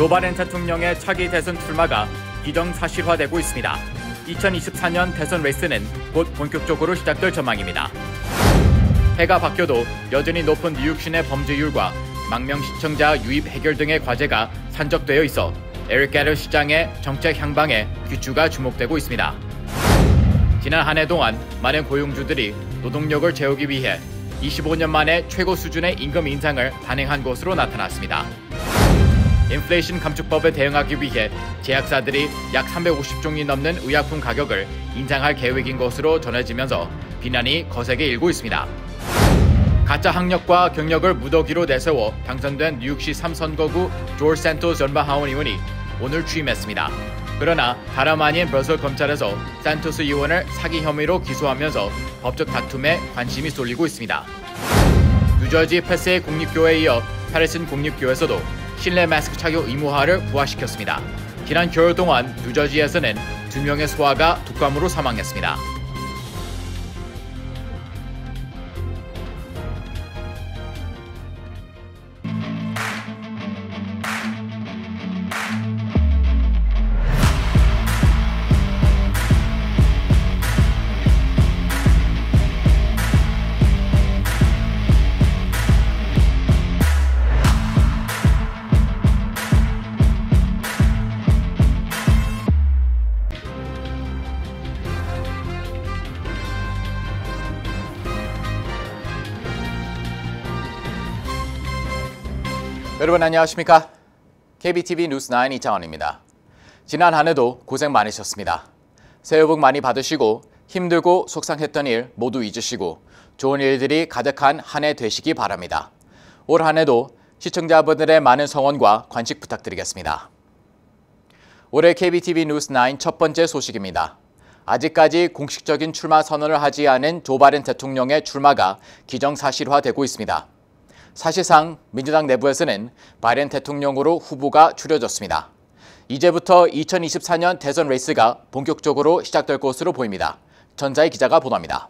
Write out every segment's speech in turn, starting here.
조 바이든 대통령의 차기 대선 출마가 기정사실화되고 있습니다. 2024년 대선 레이스는 곧 본격적으로 시작될 전망입니다. 해가 바뀌어도 여전히 높은 뉴욕시 내 범죄율과 망명 시청자 유입 해결 등의 과제가 산적되어 있어 에릭 애덤 시장의 정책 향방에 귀추가 주목되고 있습니다. 지난 한 해 동안 많은 고용주들이 노동력을 채우기 위해 25년 만에 최고 수준의 임금 인상을 단행한 것으로 나타났습니다. 인플레이션 감축법에 대응하기 위해 제약사들이 약 350종이 넘는 의약품 가격을 인상할 계획인 것으로 전해지면서 비난이 거세게 일고 있습니다. 가짜 학력과 경력을 무더기로 내세워 당선된 뉴욕시 3선거구 조지 산토스 전방하원 의원이 오늘 취임했습니다. 그러나 다름 아닌 브러셀 검찰에서 산토스 의원을 사기 혐의로 기소하면서 법적 다툼에 관심이 쏠리고 있습니다. 뉴저지 패스의 공립교회에 이어 패리슨 공립교회에서도 실내 마스크 착용 의무화를 부활시켰습니다. 지난 겨울 동안 뉴저지에서는 2명의 소아가 독감으로 사망했습니다. 여러분 안녕하십니까? KBTV 뉴스9 이창원입니다. 지난 한 해도 고생 많으셨습니다. 새해 복 많이 받으시고 힘들고 속상했던 일 모두 잊으시고 좋은 일들이 가득한 한 해 되시기 바랍니다. 올 한 해도 시청자분들의 많은 성원과 관심 부탁드리겠습니다. 올해 KBTV 뉴스9 첫 번째 소식입니다. 아직까지 공식적인 출마 선언을 하지 않은 조 바이든 대통령의 출마가 기정사실화되고 있습니다. 사실상 민주당 내부에서는 바이든 대통령으로 후보가 추려졌습니다. 이제부터 2024년 대선 레이스가 본격적으로 시작될 것으로 보입니다. 전자희 기자가 보도합니다.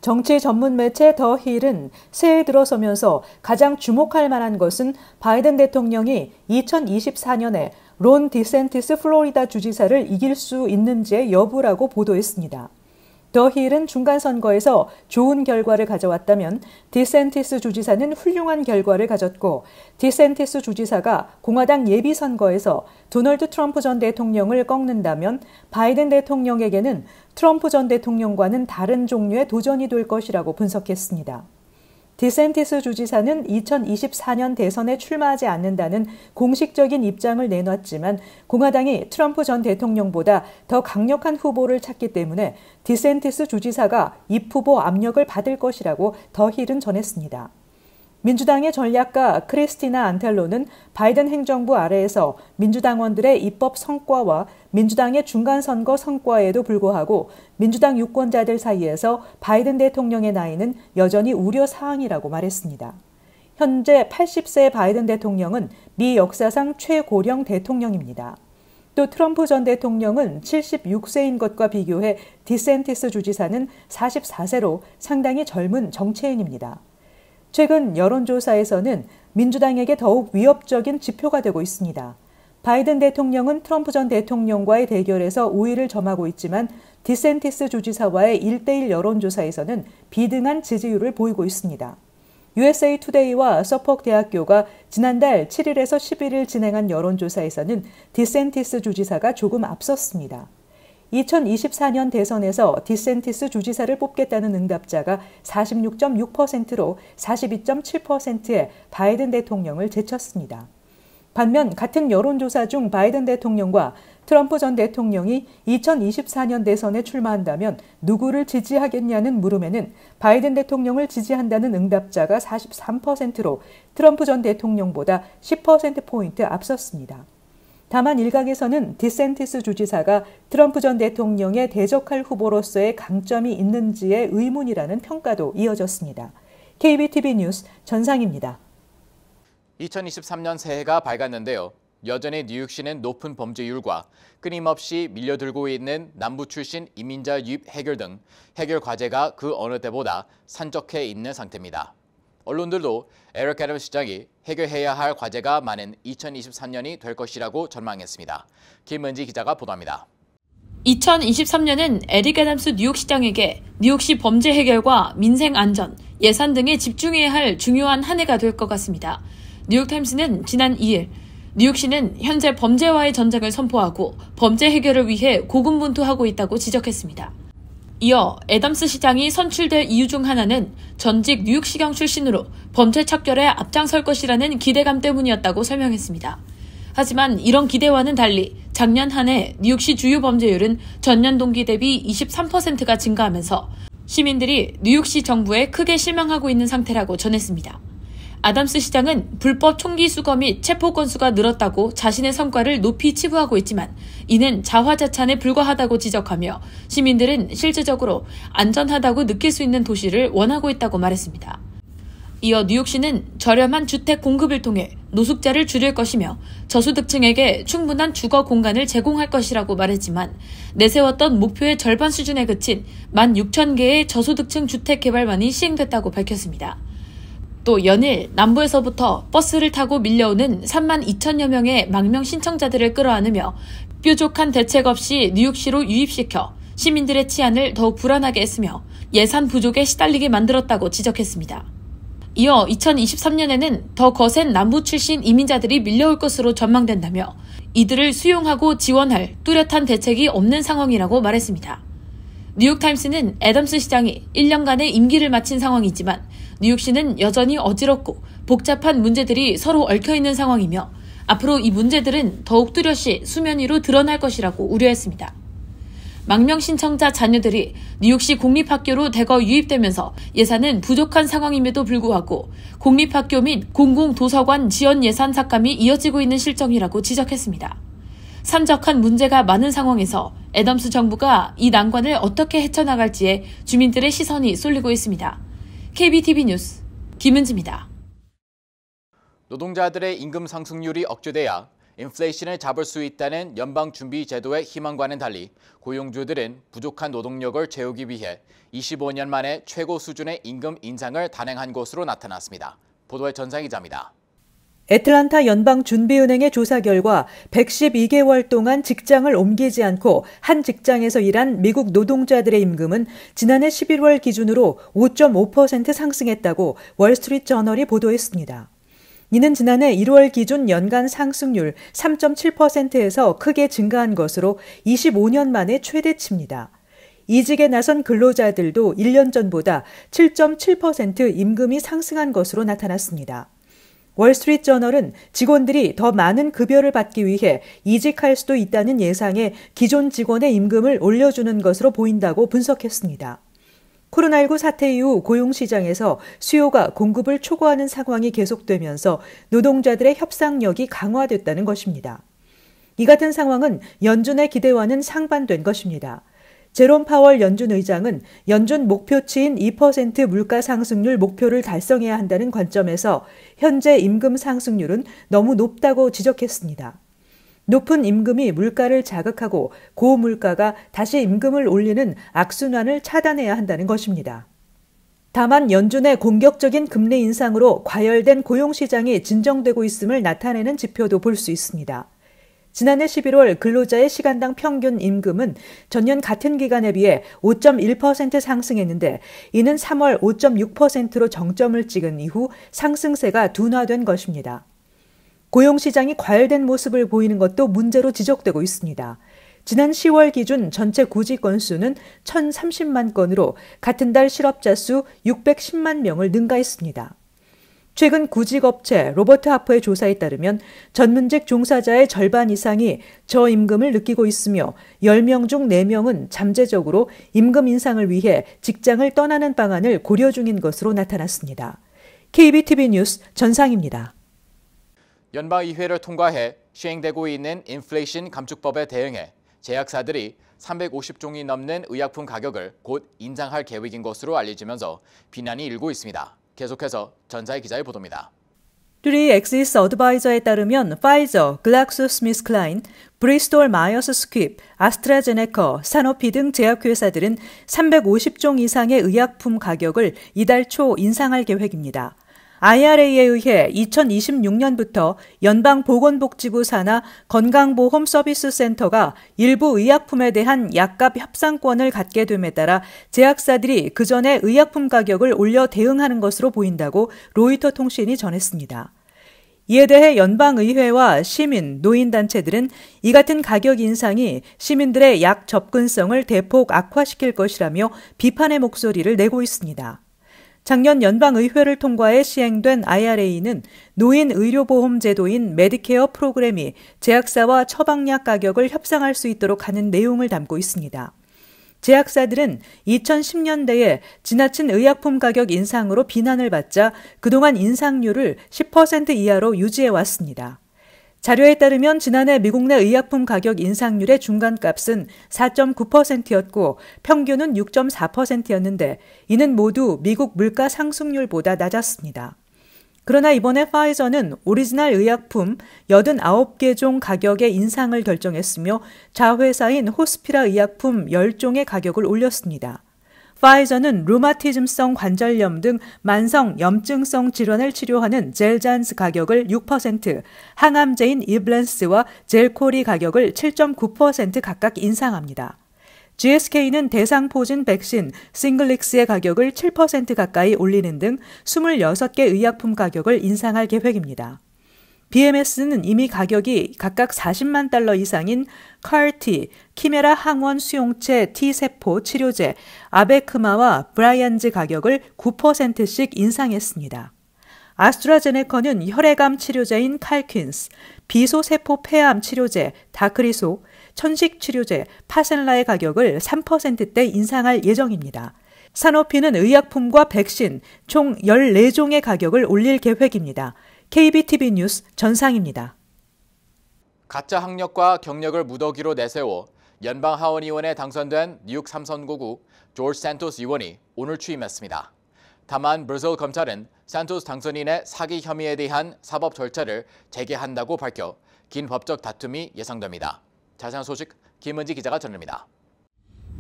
정치 전문 매체 더 힐은 새해 들어서면서 가장 주목할 만한 것은 바이든 대통령이 2024년에 론 디샌티스 플로리다 주지사를 이길 수 있는지의 여부라고 보도했습니다. 더 힐은 중간선거에서 좋은 결과를 가져왔다면 디샌티스 주지사는 훌륭한 결과를 가졌고 디샌티스 주지사가 공화당 예비선거에서 도널드 트럼프 전 대통령을 꺾는다면 바이든 대통령에게는 트럼프 전 대통령과는 다른 종류의 도전이 될 것이라고 분석했습니다. 디샌티스 주지사는 2024년 대선에 출마하지 않는다는 공식적인 입장을 내놨지만 공화당이 트럼프 전 대통령보다 더 강력한 후보를 찾기 때문에 디샌티스 주지사가 입 후보 압력을 받을 것이라고 더 힐은 전했습니다. 민주당의 전략가 크리스티나 안텔로는 바이든 행정부 아래에서 민주당원들의 입법 성과와 민주당의 중간선거 성과에도 불구하고 민주당 유권자들 사이에서 바이든 대통령의 나이는 여전히 우려사항이라고 말했습니다. 현재 80세 바이든 대통령은 미 역사상 최고령 대통령입니다. 또 트럼프 전 대통령은 76세인 것과 비교해 디샌티스 주지사는 44세로 상당히 젊은 정치인입니다. 최근 여론조사에서는 민주당에게 더욱 위협적인 지표가 되고 있습니다. 바이든 대통령은 트럼프 전 대통령과의 대결에서 우위를 점하고 있지만 디샌티스 주지사와의 1대1 여론조사에서는 비등한 지지율을 보이고 있습니다. USA 투데이와 서퍽 대학교가 지난달 7일에서 11일 진행한 여론조사에서는 디샌티스 주지사가 조금 앞섰습니다. 2024년 대선에서 디샌티스 주지사를 뽑겠다는 응답자가 46.6%로 42.7%의 바이든 대통령을 제쳤습니다. 반면 같은 여론조사 중 바이든 대통령과 트럼프 전 대통령이 2024년 대선에 출마한다면 누구를 지지하겠냐는 물음에는 바이든 대통령을 지지한다는 응답자가 43%로 트럼프 전 대통령보다 10%포인트 앞섰습니다. 다만 일각에서는 디샌티스 주지사가 트럼프 전 대통령에 대적할 후보로서의 강점이 있는지의 의문이라는 평가도 이어졌습니다. KBTV 뉴스 전상입니다. 2023년 새해가 밝았는데요. 여전히 뉴욕시는 높은 범죄율과 끊임없이 밀려들고 있는 남부 출신 이민자 유입 해결 등 해결 과제가 그 어느 때보다 산적해 있는 상태입니다. 언론들도 에릭 애덤스 시장이 해결해야 할 과제가 많은 2023년이 될 것이라고 전망했습니다. 김은지 기자가 보도합니다. 2023년은 에릭 애덤스 뉴욕시장에게 뉴욕시 범죄 해결과 민생 안전, 예산 등에 집중해야 할 중요한 한 해가 될 것 같습니다. 뉴욕타임스는 지난 2일 뉴욕시는 현재 범죄와의 전쟁을 선포하고 범죄 해결을 위해 고군분투하고 있다고 지적했습니다. 이어 애덤스 시장이 선출될 이유 중 하나는 전직 뉴욕시경 출신으로 범죄 척결에 앞장설 것이라는 기대감 때문이었다고 설명했습니다. 하지만 이런 기대와는 달리 작년 한 해 뉴욕시 주요 범죄율은 전년 동기 대비 23%가 증가하면서 시민들이 뉴욕시 정부에 크게 실망하고 있는 상태라고 전했습니다. 애덤스 시장은 불법 총기 수거 및 체포 건수가 늘었다고 자신의 성과를 높이 치부하고 있지만 이는 자화자찬에 불과하다고 지적하며 시민들은 실질적으로 안전하다고 느낄 수 있는 도시를 원하고 있다고 말했습니다. 이어 뉴욕시는 저렴한 주택 공급을 통해 노숙자를 줄일 것이며 저소득층에게 충분한 주거 공간을 제공할 것이라고 말했지만 내세웠던 목표의 절반 수준에 그친 16,000개의 저소득층 주택 개발만이 시행됐다고 밝혔습니다. 또 연일 남부에서부터 버스를 타고 밀려오는 32,000여 명의 망명 신청자들을 끌어안으며 뾰족한 대책 없이 뉴욕시로 유입시켜 시민들의 치안을 더욱 불안하게 했으며 예산 부족에 시달리게 만들었다고 지적했습니다. 이어 2023년에는 더 거센 남부 출신 이민자들이 밀려올 것으로 전망된다며 이들을 수용하고 지원할 뚜렷한 대책이 없는 상황이라고 말했습니다. 뉴욕타임스는 애덤스 시장이 1년간의 임기를 마친 상황이지만 뉴욕시는 여전히 어지럽고 복잡한 문제들이 서로 얽혀있는 상황이며 앞으로 이 문제들은 더욱 뚜렷이 수면 위로 드러날 것이라고 우려했습니다. 망명 신청자 자녀들이 뉴욕시 공립학교로 대거 유입되면서 예산은 부족한 상황임에도 불구하고 공립학교 및 공공도서관 지원 예산 삭감이 이어지고 있는 실정이라고 지적했습니다. 산적한 문제가 많은 상황에서 애덤스 정부가 이 난관을 어떻게 헤쳐나갈지에 주민들의 시선이 쏠리고 있습니다. KBTV 뉴스 김은지입니다. 노동자들의 임금 상승률이 억제돼야 인플레이션을 잡을 수 있다는 연방준비제도의 희망과는 달리 고용주들은 부족한 노동력을 채우기 위해 25년 만에 최고 수준의 임금 인상을 단행한 것으로 나타났습니다. 보도의 전상 기자입니다. 애틀란타 연방준비은행의 조사 결과 112개월 동안 직장을 옮기지 않고 한 직장에서 일한 미국 노동자들의 임금은 지난해 11월 기준으로 5.5% 상승했다고 월스트리트 저널이 보도했습니다. 이는 지난해 1월 기준 연간 상승률 3.7%에서 크게 증가한 것으로 25년 만에 최대치입니다. 이직에 나선 근로자들도 1년 전보다 7.7% 임금이 상승한 것으로 나타났습니다. 월스트리트 저널은 직원들이 더 많은 급여를 받기 위해 이직할 수도 있다는 예상에 기존 직원의 임금을 올려주는 것으로 보인다고 분석했습니다. 코로나19 사태 이후 고용시장에서 수요가 공급을 초과하는 상황이 계속되면서 노동자들의 협상력이 강화됐다는 것입니다. 이 같은 상황은 연준의 기대와는 상반된 것입니다. 제롬 파월 연준 의장은 연준 목표치인 2% 물가 상승률 목표를 달성해야 한다는 관점에서 현재 임금 상승률은 너무 높다고 지적했습니다. 높은 임금이 물가를 자극하고 고물가가 다시 임금을 올리는 악순환을 차단해야 한다는 것입니다. 다만 연준의 공격적인 금리 인상으로 과열된 고용시장이 진정되고 있음을 나타내는 지표도 볼 수 있습니다. 지난해 11월 근로자의 시간당 평균 임금은 전년 같은 기간에 비해 5.1% 상승했는데 이는 3월 5.6%로 정점을 찍은 이후 상승세가 둔화된 것입니다. 고용시장이 과열된 모습을 보이는 것도 문제로 지적되고 있습니다. 지난 10월 기준 전체 구직 건수는 1,030만 건으로 같은 달 실업자 수 610만 명을 능가했습니다. 최근 구직업체 로버트 하퍼의 조사에 따르면 전문직 종사자의 절반 이상이 저임금을 느끼고 있으며 10명 중 4명은 잠재적으로 임금 인상을 위해 직장을 떠나는 방안을 고려 중인 것으로 나타났습니다. KBTV 뉴스 전상입니다. 연방의회를 통과해 시행되고 있는 인플레이션 감축법에 대응해 제약사들이 350종이 넘는 의약품 가격을 곧 인상할 계획인 것으로 알려지면서 비난이 일고 있습니다. 계속해서 전사의 기자의 보도입니다. 뚜리 엑시스 어드바이저에 따르면 파이저, 글락소스미스클라인, 브리스톨 마이어스 스퀴브, 아스트라제네카, 사노피 등 제약회사들은 350종 이상의 의약품 가격을 이달 초 인상할 계획입니다. IRA에 의해 2026년부터 연방보건복지부 산하 건강보험 서비스센터가 일부 의약품에 대한 약값 협상권을 갖게 됨에 따라 제약사들이 그전에 의약품 가격을 올려 대응하는 것으로 보인다고 로이터 통신이 전했습니다. 이에 대해 연방의회와 시민, 노인단체들은 이 같은 가격 인상이 시민들의 약 접근성을 대폭 악화시킬 것이라며 비판의 목소리를 내고 있습니다. 작년 연방의회를 통과해 시행된 IRA는 노인 의료보험 제도인 메디케어 프로그램이 제약사와 처방약 가격을 협상할 수 있도록 하는 내용을 담고 있습니다. 제약사들은 2010년대에 지나친 의약품 가격 인상으로 비난을 받자 그동안 인상률을 10% 이하로 유지해왔습니다. 자료에 따르면 지난해 미국 내 의약품 가격 인상률의 중간값은 4.9%였고 평균은 6.4%였는데 이는 모두 미국 물가 상승률보다 낮았습니다. 그러나 이번에 파이저는 오리지널 의약품 89개 종 가격의 인상을 결정했으며 자회사인 호스피라 의약품 10종의 가격을 올렸습니다. 파이저는 루마티즘성 관절염 등 만성 염증성 질환을 치료하는 젤잔스 가격을 6%, 항암제인 이블렌스와 젤코리 가격을 7.9% 각각 인상합니다. GSK는 대상포진 백신 싱글릭스의 가격을 7% 가까이 올리는 등 26개 의약품 가격을 인상할 계획입니다. BMS는 이미 가격이 각각 40만 달러 이상인 CAR-T, 키메라 항원 수용체 T세포 치료제, 아베크마와 브라이안즈 가격을 9%씩 인상했습니다. 아스트라제네카는 혈액암 치료제인 칼퀸스, 비소세포 폐암 치료제 다크리소, 천식 치료제 파셀라의 가격을 3%대 인상할 예정입니다. 사노피는 의약품과 백신 총 14종의 가격을 올릴 계획입니다. KBTV 뉴스 전상입니다. 가짜 학력과 경력을 무더기로 내세워 연방 하원의원에 당선된 뉴욕 3선거구 조지 산토스 의원이 오늘 취임했습니다. 다만 브라질 검찰은 산토스 당선인의 사기 혐의에 대한 사법 절차를 재개한다고 밝혀 긴 법적 다툼이 예상됩니다. 자세한 소식 김은지 기자가 전합니다.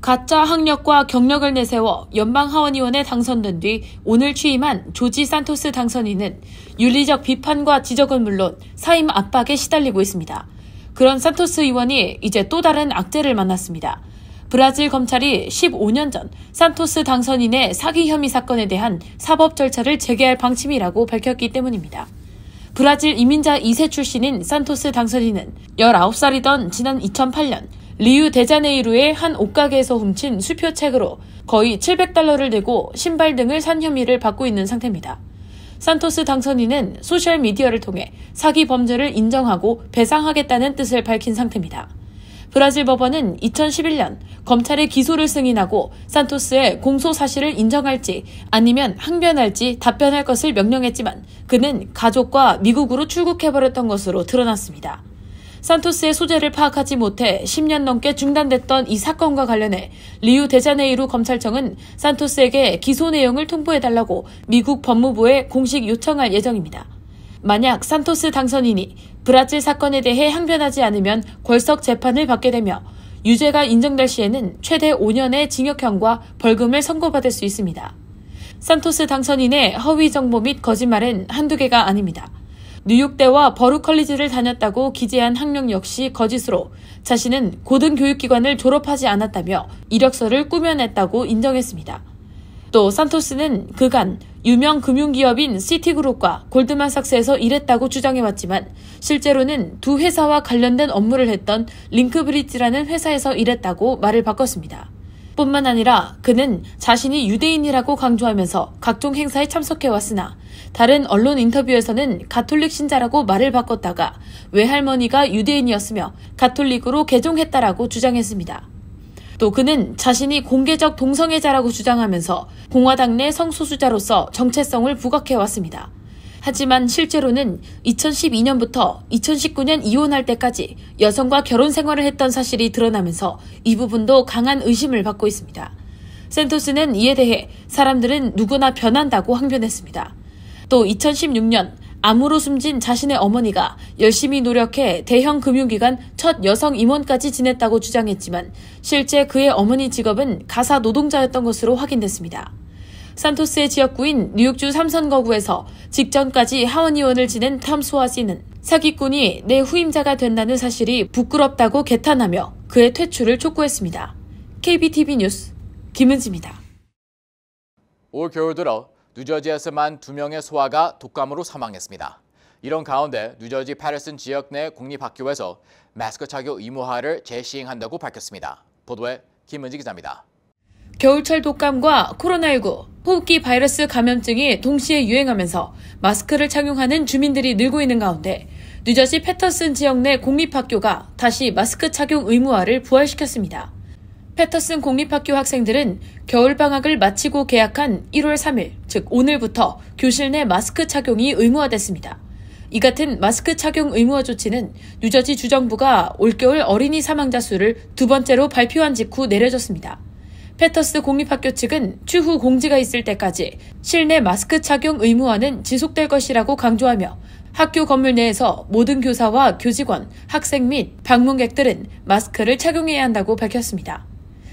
가짜 학력과 경력을 내세워 연방 하원의원에 당선된 뒤 오늘 취임한 조지 산토스 당선인은 윤리적 비판과 지적은 물론 사임 압박에 시달리고 있습니다. 그런 산토스 의원이 이제 또 다른 악재를 만났습니다. 브라질 검찰이 15년 전 산토스 당선인의 사기 혐의 사건에 대한 사법 절차를 재개할 방침이라고 밝혔기 때문입니다. 브라질 이민자 2세 출신인 산토스 당선인은 19살이던 지난 2008년 리우 데자네이루의 한 옷가게에서 훔친 수표책으로 거의 $700를 내고 신발 등을 산 혐의를 받고 있는 상태입니다. 산토스 당선인은 소셜미디어를 통해 사기 범죄를 인정하고 배상하겠다는 뜻을 밝힌 상태입니다. 브라질 법원은 2011년 검찰의 기소를 승인하고 산토스의 공소 사실을 인정할지 아니면 항변할지 답변할 것을 명령했지만 그는 가족과 미국으로 출국해버렸던 것으로 드러났습니다. 산토스의 소재를 파악하지 못해 10년 넘게 중단됐던 이 사건과 관련해 리우 데자네이루 검찰청은 산토스에게 기소 내용을 통보해달라고 미국 법무부에 공식 요청할 예정입니다. 만약 산토스 당선인이 브라질 사건에 대해 항변하지 않으면 궐석 재판을 받게 되며 유죄가 인정될 시에는 최대 5년의 징역형과 벌금을 선고받을 수 있습니다. 산토스 당선인의 허위 정보 및 거짓말은 한두 개가 아닙니다. 뉴욕대와 버루 컬리지를 다녔다고 기재한 학력 역시 거짓으로 자신은 고등교육기관을 졸업하지 않았다며 이력서를 꾸며냈다고 인정했습니다. 또 산토스는 그간 유명 금융기업인 시티그룹과 골드만삭스에서 일했다고 주장해왔지만 실제로는 두 회사와 관련된 업무를 했던 링크브리지라는 회사에서 일했다고 말을 바꿨습니다. 뿐만 아니라 그는 자신이 유대인이라고 강조하면서 각종 행사에 참석해왔으나 다른 언론 인터뷰에서는 가톨릭 신자라고 말을 바꿨다가 외할머니가 유대인이었으며 가톨릭으로 개종했다라고 주장했습니다. 또 그는 자신이 공개적 동성애자라고 주장하면서 공화당 내 성소수자로서 정체성을 부각해왔습니다. 하지만 실제로는 2012년부터 2019년 이혼할 때까지 여성과 결혼 생활을 했던 사실이 드러나면서 이 부분도 강한 의심을 받고 있습니다. 산토스는 이에 대해 사람들은 누구나 변한다고 항변했습니다. 또 2016년 암으로 숨진 자신의 어머니가 열심히 노력해 대형 금융기관 첫 여성 임원까지 지냈다고 주장했지만 실제 그의 어머니 직업은 가사 노동자였던 것으로 확인됐습니다. 산토스의 지역구인 뉴욕주 3선거구에서 직전까지 하원 의원을 지낸 톰 스와시는 사기꾼이 내 후임자가 된다는 사실이 부끄럽다고 개탄하며 그의 퇴출을 촉구했습니다. KBTV 뉴스 김은지입니다. 올 겨울 들어 뉴저지에서만 2명의 소아가 독감으로 사망했습니다. 이런 가운데 뉴저지 패터슨 지역 내 공립학교에서 마스크 착용 의무화를 재시행한다고 밝혔습니다. 보도에 김은지 기자입니다. 겨울철 독감과 코로나19, 호흡기 바이러스 감염증이 동시에 유행하면서 마스크를 착용하는 주민들이 늘고 있는 가운데 뉴저지 패터슨 지역 내 공립학교가 다시 마스크 착용 의무화를 부활시켰습니다. 패터슨 공립학교 학생들은 겨울방학을 마치고 개학한 1월 3일, 즉 오늘부터 교실 내 마스크 착용이 의무화됐습니다. 이 같은 마스크 착용 의무화 조치는 뉴저지 주정부가 올겨울 어린이 사망자 수를 2번째로 발표한 직후 내려졌습니다. 패터스 공립학교 측은 추후 공지가 있을 때까지 실내 마스크 착용 의무화는 지속될 것이라고 강조하며 학교 건물 내에서 모든 교사와 교직원, 학생 및 방문객들은 마스크를 착용해야 한다고 밝혔습니다.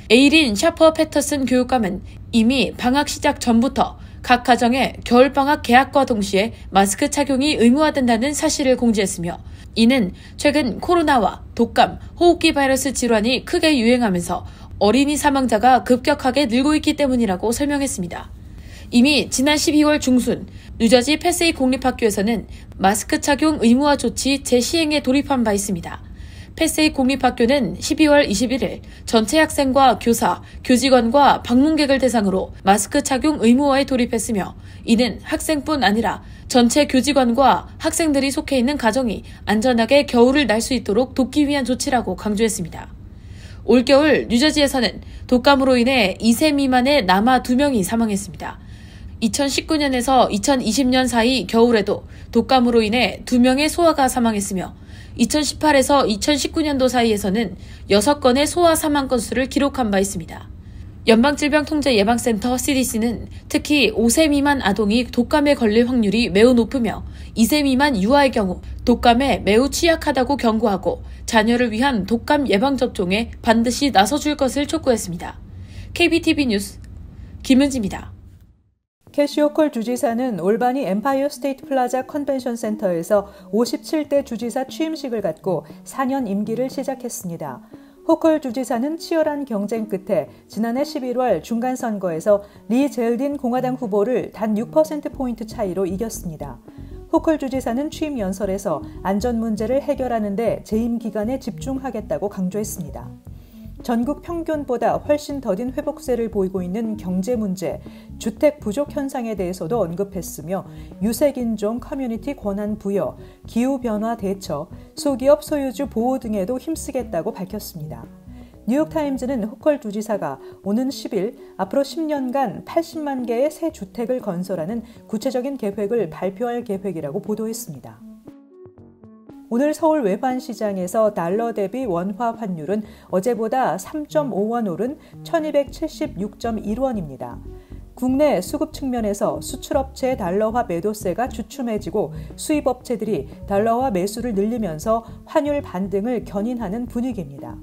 에이린 샤퍼 패터슨 교육감은 이미 방학 시작 전부터 각 가정의 겨울방학 개학과 동시에 마스크 착용이 의무화된다는 사실을 공지했으며 이는 최근 코로나와 독감, 호흡기 바이러스 질환이 크게 유행하면서 어린이 사망자가 급격하게 늘고 있기 때문이라고 설명했습니다. 이미 지난 12월 중순 뉴저지 패세이 공립학교에서는 마스크 착용 의무화 조치 재시행에 돌입한 바 있습니다. 패세이 공립학교는 12월 21일 전체 학생과 교사, 교직원과 방문객을 대상으로 마스크 착용 의무화에 돌입했으며 이는 학생뿐 아니라 전체 교직원과 학생들이 속해 있는 가정이 안전하게 겨울을 날 수 있도록 돕기 위한 조치라고 강조했습니다. 올겨울 뉴저지에서는 독감으로 인해 2세 미만의 남아 2명이 사망했습니다. 2019년에서 2020년 사이 겨울에도 독감으로 인해 2명의 소아가 사망했으며 2018에서 2019년도 사이에서는 6건의 소아 사망 건수를 기록한 바 있습니다. 연방질병통제예방센터 CDC는 특히 5세 미만 아동이 독감에 걸릴 확률이 매우 높으며 2세 미만 유아의 경우 독감에 매우 취약하다고 경고하고 자녀를 위한 독감 예방접종에 반드시 나서줄 것을 촉구했습니다. KBTV 뉴스 김은지입니다. 캐시 호컬 주지사는 올바니 엠파이어 스테이트 플라자 컨벤션 센터에서 57대 주지사 취임식을 갖고 4년 임기를 시작했습니다. 호컬 주지사는 치열한 경쟁 끝에 지난해 11월 중간선거에서 리 젤딘 공화당 후보를 단 6%포인트 차이로 이겼습니다. 호컬 주지사는 취임 연설에서 안전 문제를 해결하는 데 재임 기간에 집중하겠다고 강조했습니다. 전국 평균보다 훨씬 더딘 회복세를 보이고 있는 경제 문제, 주택 부족 현상에 대해서도 언급했으며 유색인종 커뮤니티 권한 부여, 기후변화 대처, 소기업 소유주 보호 등에도 힘쓰겠다고 밝혔습니다. 뉴욕타임즈는 호컬 주지사가 오는 10일 앞으로 10년간 80만 개의 새 주택을 건설하는 구체적인 계획을 발표할 계획이라고 보도했습니다. 오늘 서울 외환시장에서 달러 대비 원화 환율은 어제보다 3.5원 오른 1276.1원입니다. 국내 수급 측면에서 수출업체 달러화 매도세가 주춤해지고 수입업체들이 달러화 매수를 늘리면서 환율 반등을 견인하는 분위기입니다.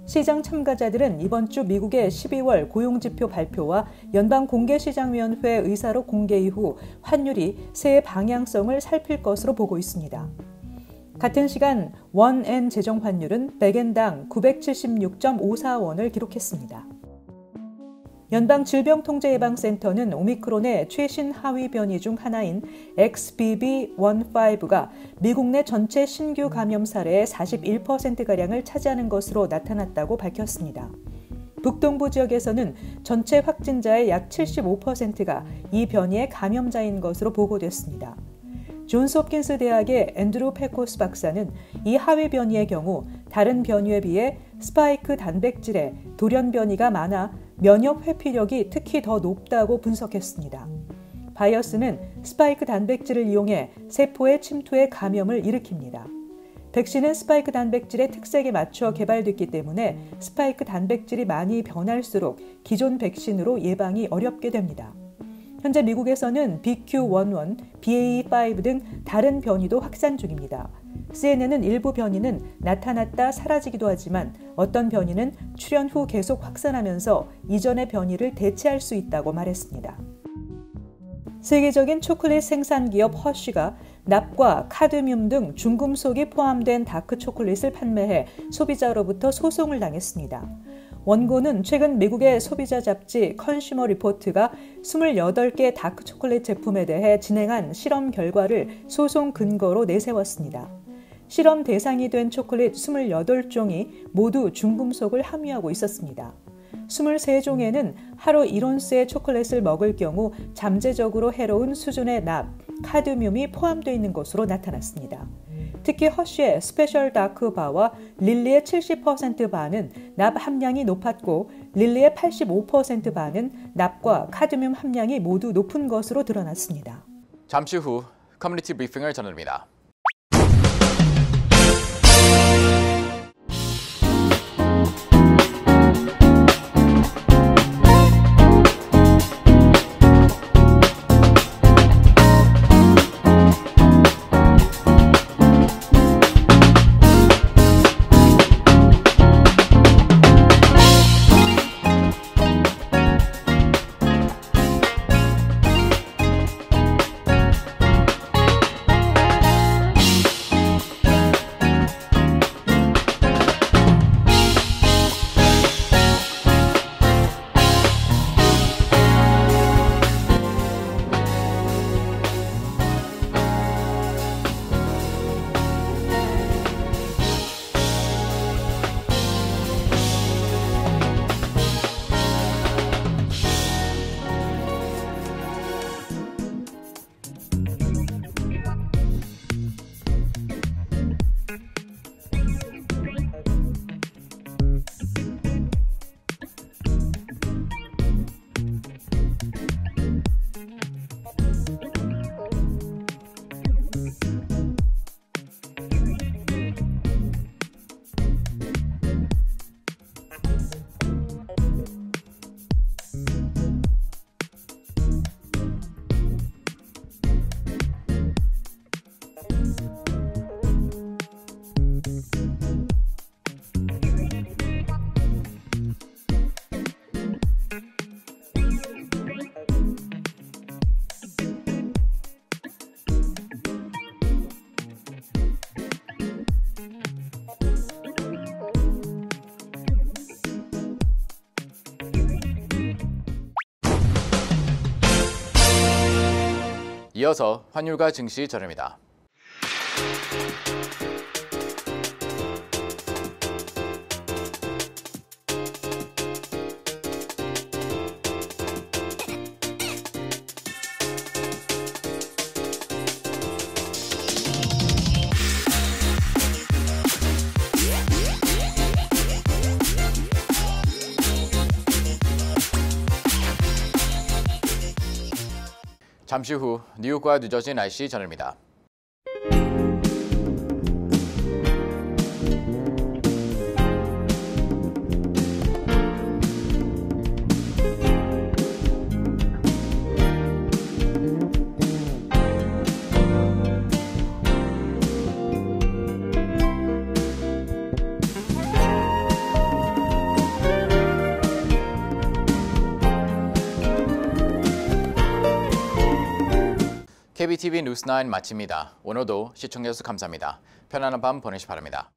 시장 참가자들은 이번 주 미국의 12월 고용지표 발표와 연방공개시장위원회 의사록 공개 이후 환율이 새해 방향성을 살필 것으로 보고 있습니다. 같은 시간 원엔 재정 환율은 100엔당 976.54원을 기록했습니다. 연방질병통제예방센터는 오미크론의 최신 하위 변이 중 하나인 XBB.1.5가 미국 내 전체 신규 감염 사례의 41%가량을 차지하는 것으로 나타났다고 밝혔습니다. 북동부 지역에서는 전체 확진자의 약 75%가 이 변이의 감염자인 것으로 보고됐습니다. 존스홉킨스 대학의 앤드루 페코스 박사는 이 하위 변이의 경우 다른 변이에 비해 스파이크 단백질에 돌연 변이가 많아 면역 회피력이 특히 더 높다고 분석했습니다. 바이러스는 스파이크 단백질을 이용해 세포의 침투에 감염을 일으킵니다. 백신은 스파이크 단백질의 특색에 맞춰 개발됐기 때문에 스파이크 단백질이 많이 변할수록 기존 백신으로 예방이 어렵게 됩니다. 현재 미국에서는 BQ.1.1, BA.5 등 다른 변이도 확산 중입니다. CNN은 일부 변이는 나타났다 사라지기도 하지만 어떤 변이는 출현 후 계속 확산하면서 이전의 변이를 대체할 수 있다고 말했습니다. 세계적인 초콜릿 생산 기업 허쉬가 납과 카드뮴 등 중금속이 포함된 다크 초콜릿을 판매해 소비자로부터 소송을 당했습니다. 원고는 최근 미국의 소비자 잡지 컨슈머 리포트가 28개 다크 초콜릿 제품에 대해 진행한 실험 결과를 소송 근거로 내세웠습니다. 실험 대상이 된 초콜릿 28종이 모두 중금속을 함유하고 있었습니다. 23종에는 하루 1온스의 초콜릿을 먹을 경우 잠재적으로 해로운 수준의 납, 카드뮴이 포함되어 있는 것으로 나타났습니다. 특히 허쉬의 스페셜 다크 바와 릴리의 70% 바는 납 함량이 높았고 릴리의 85% 바는 납과 카드뮴 함량이 모두 높은 것으로 드러났습니다. 잠시 후 커뮤니티 브리핑을 전해드립니다. 이어서 환율과 증시 전해드립니다. 잠시 후 뉴욕과 뉴저지 날씨 전해드립니다. KBTV 뉴스9 마칩니다. 오늘도 시청해주셔서 감사합니다. 편안한 밤 보내시기 바랍니다.